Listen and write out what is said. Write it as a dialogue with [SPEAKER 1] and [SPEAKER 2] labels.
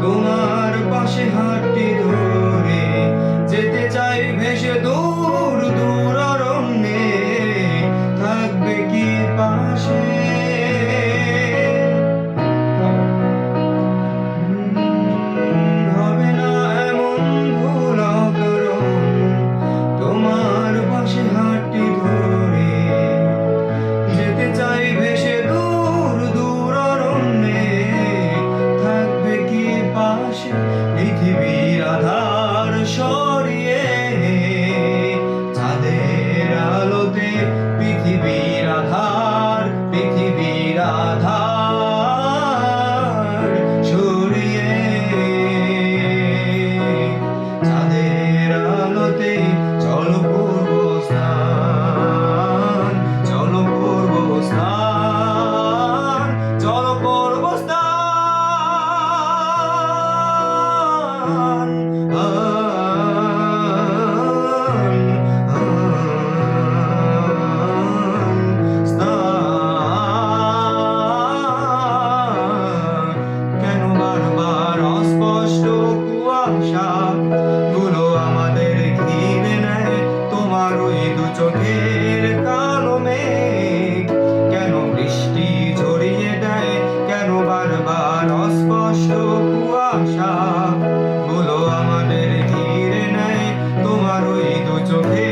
[SPEAKER 1] তোমার পাশে হাতটি ধরে যেতে চাই ভেসে দূর দূর অরণ্যে, থাকবে কি পাশে? হবে না এমন ভুল অকারণ, তোমার পাশে হাতটি ধরে যেতে চাই ভেসে দূর দূর অরণ্যে, থাকবে কি পাশে? পৃথিবীর আধার সরিয়ে চাঁদের আলোতে, পৃথিবীর আধার সরিয়ে চাঁদের আলোতে চলো করব স্নান, চলো করব স্নান, চলো করব স্নান। কেন বারবার অস্পষ্ট কুয়াশা গুলো আমাদের ঘিরে নেয়, তোমার ওই দু চোখের কালো মেঘ কেন বৃষ্টি ঝরিয়ে দেয়? কেন বারবার অস্পষ্ট কুয়াশা গুলো আমাদের ঘিরে নেয়, তোমার ওই দু চোখের